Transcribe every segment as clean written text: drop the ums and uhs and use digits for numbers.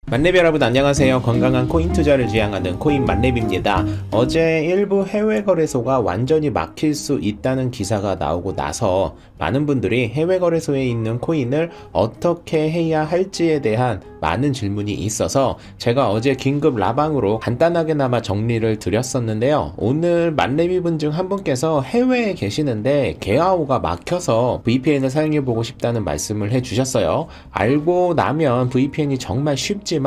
만렙 여러분 안녕하세요. 건강한 코인 투자를 지향하는 코인 만렙입니다. 어제 일부 해외 거래소가 완전히 막힐 수 있다는 기사가 나오고 나서 많은 분들이 해외 거래소에 있는 코인을 어떻게 해야 할지에 대한 많은 질문이 있어서 제가 어제 긴급 라방으로 간단하게나마 정리를 드렸었는데요. 오늘 만렙이분 중 한 분께서 해외에 계시는데 게아오가 막혀서 VPN을 사용해보고 싶다는 말씀을 해주셨어요. 알고 나면 VPN이 정말 쉽지만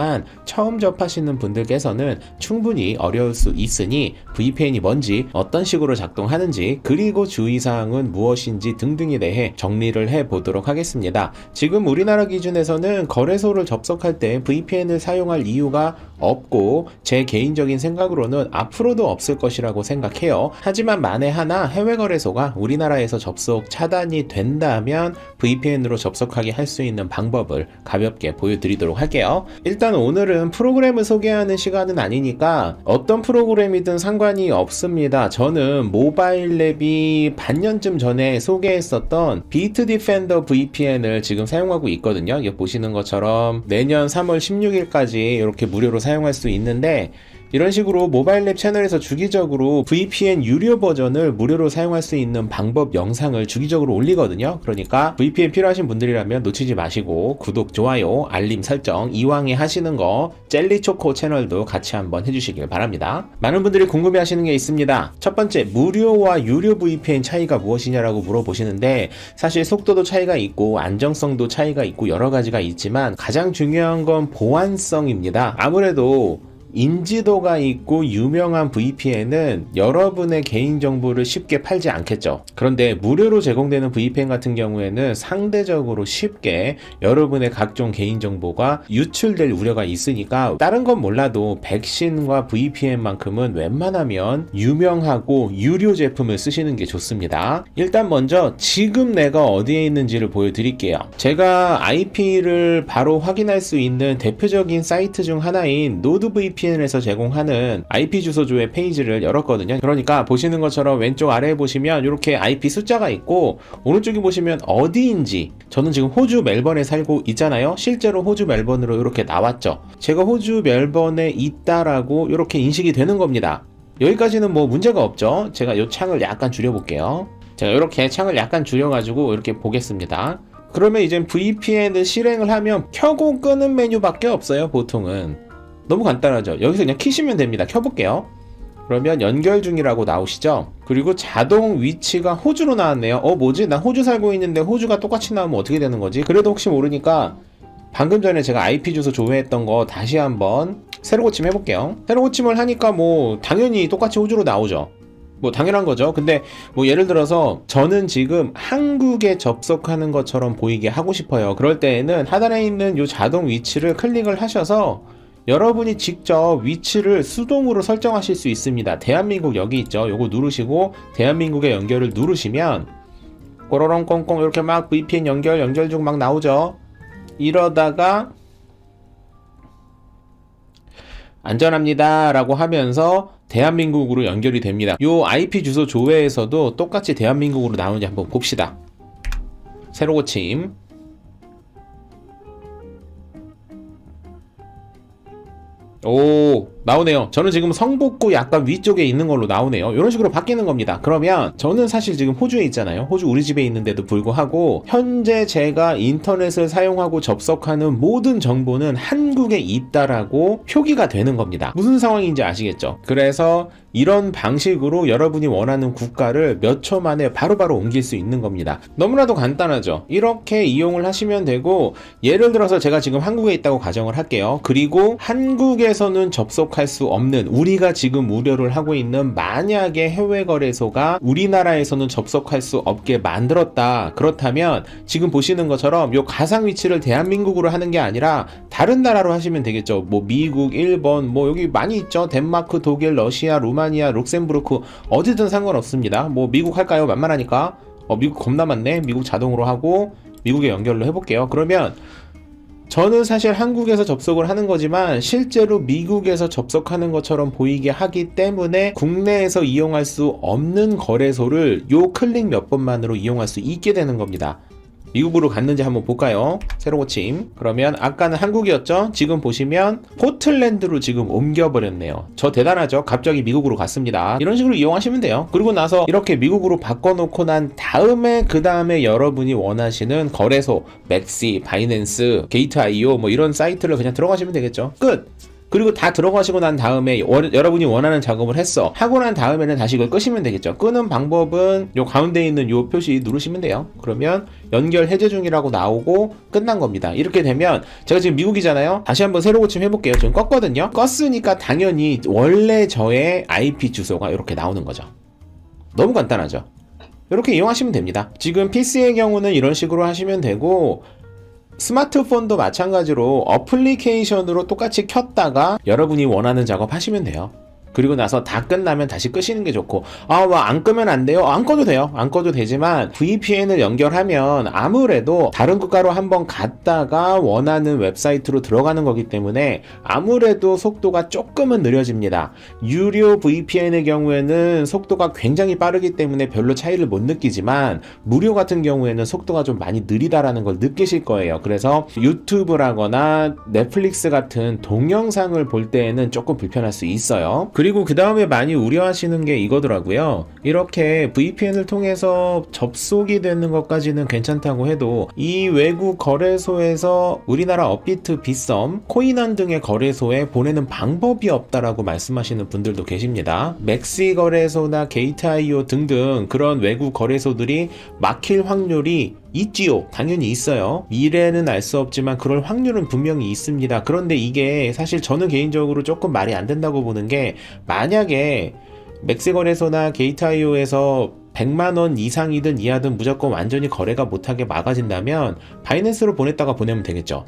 처음 접하시는 분들께서는 충분히 어려울 수 있으니 VPN이 뭔지, 어떤 식으로 작동하는지, 그리고 주의사항은 무엇인지 등등에 대해 정리를 해보도록 하겠습니다. 지금 우리나라 기준에서는 거래소를 접속할 때 VPN을 사용할 이유가 없고 제 개인적인 생각으로는 앞으로도 없을 것이라고 생각해요. 하지만 만에 하나 해외 거래소가 우리나라에서 접속 차단이 된다면 VPN으로 접속하게 할 수 있는 방법을 가볍게 보여드리도록 할게요. 일단 오늘은 프로그램을 소개하는 시간은 아니니까 어떤 프로그램이든 상관이 없습니다. 저는 모바일랩이 반년쯤 전에 소개했었던 비트 디펜더 VPN을 지금 사용하고 있거든요. 여기 보시는 것처럼 내년 3월 16일까지 이렇게 무료로 사용할 수 있는데, 이런 식으로 모바일랩 채널에서 주기적으로 VPN 유료 버전을 무료로 사용할 수 있는 방법 영상을 주기적으로 올리거든요. 그러니까 VPN 필요하신 분들이라면 놓치지 마시고 구독, 좋아요, 알림 설정 이왕에 하시는 거 젤리초코 채널도 같이 한번 해주시길 바랍니다. 많은 분들이 궁금해하시는 게 있습니다. 첫 번째, 무료와 유료 VPN 차이가 무엇이냐라고 물어보시는데, 사실 속도도 차이가 있고 안정성도 차이가 있고 여러 가지가 있지만 가장 중요한 건 보안성입니다. 아무래도 인지도가 있고 유명한 VPN은 여러분의 개인정보를 쉽게 팔지 않겠죠. 그런데 무료로 제공되는 VPN 같은 경우에는 상대적으로 쉽게 여러분의 각종 개인정보가 유출될 우려가 있으니까, 다른 건 몰라도 백신과 VPN만큼은 웬만하면 유명하고 유료 제품을 쓰시는 게 좋습니다. 일단 먼저 지금 내가 어디에 있는지를 보여드릴게요. 제가 IP를 바로 확인할 수 있는 대표적인 사이트 중 하나인 노드VPN에서 제공하는 IP 주소조회 페이지를 열었거든요. 그러니까 보시는 것처럼 왼쪽 아래에 보시면 이렇게 IP 숫자가 있고, 오른쪽에 보시면 어디인지, 저는 지금 호주 멜번에 살고 있잖아요. 실제로 호주 멜번으로 이렇게 나왔죠. 제가 호주 멜번에 있다라고 이렇게 인식이 되는 겁니다. 여기까지는 뭐 문제가 없죠. 제가 이 창을 약간 줄여볼게요. 제가 이렇게 창을 약간 줄여가지고 이렇게 보겠습니다. 그러면 이제 VPN을 실행을 하면 켜고 끄는 메뉴밖에 없어요. 보통은 너무 간단하죠. 여기서 그냥 키시면 됩니다. 켜볼게요. 그러면 연결 중이라고 나오시죠. 그리고 자동 위치가 호주로 나왔네요. 뭐지? 나 호주 살고 있는데 호주가 똑같이 나오면 어떻게 되는 거지? 그래도 혹시 모르니까 방금 전에 제가 IP 주소 조회했던 거 다시 한번 새로 고침 해볼게요. 새로 고침을 하니까 뭐 당연히 똑같이 호주로 나오죠. 뭐 당연한 거죠. 근데 뭐 예를 들어서 저는 지금 한국에 접속하는 것처럼 보이게 하고 싶어요. 그럴 때에는 하단에 있는 이 자동 위치를 클릭을 하셔서 여러분이 직접 위치를 수동으로 설정하실 수 있습니다. 대한민국 여기 있죠. 요거 누르시고 대한민국의 연결을 누르시면 꼬로롱 꽁꽁 이렇게 막 VPN 연결 중 막 나오죠. 이러다가 안전합니다 라고 하면서 대한민국으로 연결이 됩니다. 요 IP 주소 조회에서도 똑같이 대한민국으로 나오는지 한번 봅시다. 새로 고침. 오, 나오네요. 저는 지금 성북구 약간 위쪽에 있는 걸로 나오네요. 이런 식으로 바뀌는 겁니다. 그러면 저는 사실 지금 호주에 있잖아요. 호주 우리 집에 있는데도 불구하고 현재 제가 인터넷을 사용하고 접속하는 모든 정보는 한국에 있다라고 표기가 되는 겁니다. 무슨 상황인지 아시겠죠? 그래서 이런 방식으로 여러분이 원하는 국가를 몇 초 만에 바로바로 옮길 수 있는 겁니다. 너무나도 간단하죠. 이렇게 이용을 하시면 되고, 예를 들어서 제가 지금 한국에 있다고 가정을 할게요. 그리고 한국에서는 접속할 수 없는, 우리가 지금 무료를 하고 있는 만약에 해외 거래소가 우리나라에서는 접속할 수 없게 만들었다. 그렇다면 지금 보시는 것처럼 요 가상 위치를 대한민국으로 하는 게 아니라 다른 나라로 하시면 되겠죠. 뭐 미국, 일본, 뭐 여기 많이 있죠. 덴마크, 독일, 러시아, 루마니아, 룩셈부르크, 어디든 상관없습니다. 뭐 미국 할까요? 만만하니까. 미국 겁나 많네. 미국 자동으로 하고 미국에 연결로 해볼게요. 그러면 저는 사실 한국에서 접속을 하는 거지만 실제로 미국에서 접속하는 것처럼 보이게 하기 때문에 국내에서 이용할 수 없는 거래소를 요 클릭 몇 번만으로 이용할 수 있게 되는 겁니다. 미국으로 갔는지 한번 볼까요? 새로 고침. 그러면 아까는 한국이었죠? 지금 보시면 포틀랜드로 지금 옮겨버렸네요. 저 대단하죠? 갑자기 미국으로 갔습니다. 이런 식으로 이용하시면 돼요. 그리고 나서 이렇게 미국으로 바꿔놓고 난 다음에 그 다음에 여러분이 원하시는 거래소, 맥시, 바이낸스, 게이트.io 뭐 이런 사이트를 그냥 들어가시면 되겠죠. 끝! 그리고 다 들어가시고 난 다음에 여러분이 원하는 작업을 했어. 하고 난 다음에는 다시 이걸 끄시면 되겠죠. 끄는 방법은 요 가운데 있는 요 표시 누르시면 돼요. 그러면 연결 해제 중이라고 나오고 끝난 겁니다. 이렇게 되면 제가 지금 미국이잖아요. 다시 한번 새로 고침 해볼게요. 지금 껐거든요. 껐으니까 당연히 원래 저의 IP 주소가 이렇게 나오는 거죠. 너무 간단하죠. 이렇게 이용하시면 됩니다. 지금 PC의 경우는 이런 식으로 하시면 되고 스마트폰도 마찬가지로 어플리케이션으로 똑같이 켰다가 여러분이 원하는 작업 하시면 돼요. 그리고 나서 다 끝나면 다시 끄시는 게 좋고, 안 끄면 안 돼요? 안 꺼도 돼요. 안 꺼도 되지만 VPN을 연결하면 아무래도 다른 국가로 한번 갔다가 원하는 웹사이트로 들어가는 거기 때문에 아무래도 속도가 조금은 느려집니다. 유료 VPN의 경우에는 속도가 굉장히 빠르기 때문에 별로 차이를 못 느끼지만 무료 같은 경우에는 속도가 좀 많이 느리다라는 걸 느끼실 거예요. 그래서 유튜브라거나 넷플릭스 같은 동영상을 볼 때에는 조금 불편할 수 있어요. 그리고 그 다음에 많이 우려하시는 게 이거더라고요. 이렇게 VPN을 통해서 접속이 되는 것까지는 괜찮다고 해도 이 외국 거래소에서 우리나라 업비트, 빗썸, 코인원 등의 거래소에 보내는 방법이 없다라고 말씀하시는 분들도 계십니다. 맥시 거래소나 게이트.io 등등 그런 외국 거래소들이 막힐 확률이 있지요. 당연히 있어요. 미래는 알 수 없지만 그럴 확률은 분명히 있습니다. 그런데 이게 사실 저는 개인적으로 조금 말이 안 된다고 보는 게, 만약에 맥시 거래소나 게이트.io에서 100만원 이상이든 이하든 무조건 완전히 거래가 못하게 막아진다면 바이낸스로 보냈다가 보내면 되겠죠.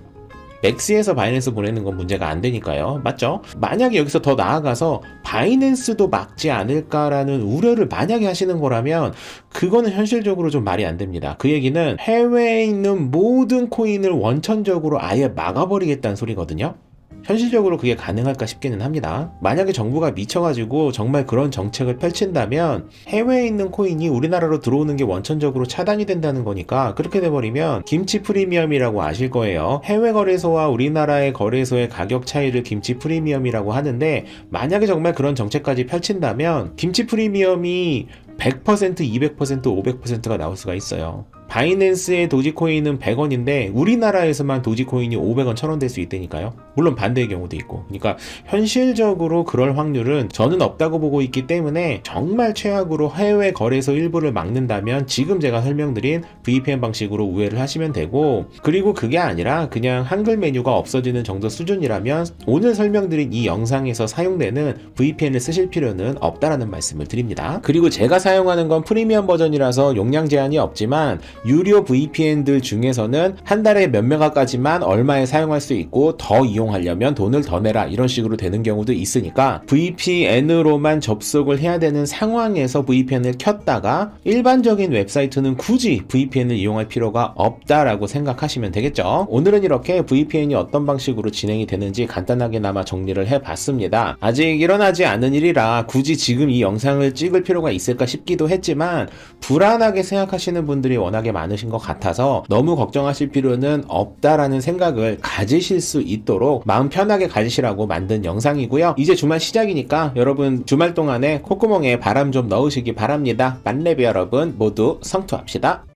맥시에서 바이낸스 보내는 건 문제가 안 되니까요. 맞죠? 만약에 여기서 더 나아가서 바이낸스도 막지 않을까라는 우려를 만약에 하시는 거라면 그거는 현실적으로 좀 말이 안 됩니다. 그 얘기는 해외에 있는 모든 코인을 원천적으로 아예 막아버리겠다는 소리거든요. 현실적으로 그게 가능할까 싶기는 합니다. 만약에 정부가 미쳐가지고 정말 그런 정책을 펼친다면 해외에 있는 코인이 우리나라로 들어오는 게 원천적으로 차단이 된다는 거니까, 그렇게 돼버리면 김치 프리미엄이라고 아실 거예요. 해외 거래소와 우리나라의 거래소의 가격 차이를 김치 프리미엄이라고 하는데, 만약에 정말 그런 정책까지 펼친다면 김치 프리미엄이 100%, 200%, 500%가 나올 수가 있어요. 바이낸스의 도지코인은 100원인데 우리나라에서만 도지코인이 500원, 1000원 될 수 있다니까요. 물론 반대의 경우도 있고. 그러니까 현실적으로 그럴 확률은 저는 없다고 보고 있기 때문에 정말 최악으로 해외 거래소 일부를 막는다면 지금 제가 설명드린 VPN 방식으로 우회를 하시면 되고, 그리고 그게 아니라 그냥 한글 메뉴가 없어지는 정도 수준이라면 오늘 설명드린 이 영상에서 사용되는 VPN을 쓰실 필요는 없다라는 말씀을 드립니다. 그리고 제가 사용하는 건 프리미엄 버전이라서 용량 제한이 없지만 유료 VPN들 중에서는 한 달에 몇 메가까지만 얼마에 사용할 수 있고 더 이용하려면 돈을 더 내라 이런 식으로 되는 경우도 있으니까 VPN으로만 접속을 해야 되는 상황에서 VPN을 켰다가 일반적인 웹사이트는 굳이 VPN을 이용할 필요가 없다라고 생각하시면 되겠죠. 오늘은 이렇게 VPN이 어떤 방식으로 진행이 되는지 간단하게나마 정리를 해봤습니다. 아직 일어나지 않은 일이라 굳이 지금 이 영상을 찍을 필요가 있을까 싶기도 했지만 불안하게 생각하시는 분들이 워낙에 많으신 것 같아서 너무 걱정하실 필요는 없다라는 생각을 가지실 수 있도록 마음 편하게 가지시라고 만든 영상이고요. 이제 주말 시작이니까 여러분 주말 동안에 콧구멍에 바람 좀 넣으시기 바랍니다. 만렙 여러분 모두 성투합시다.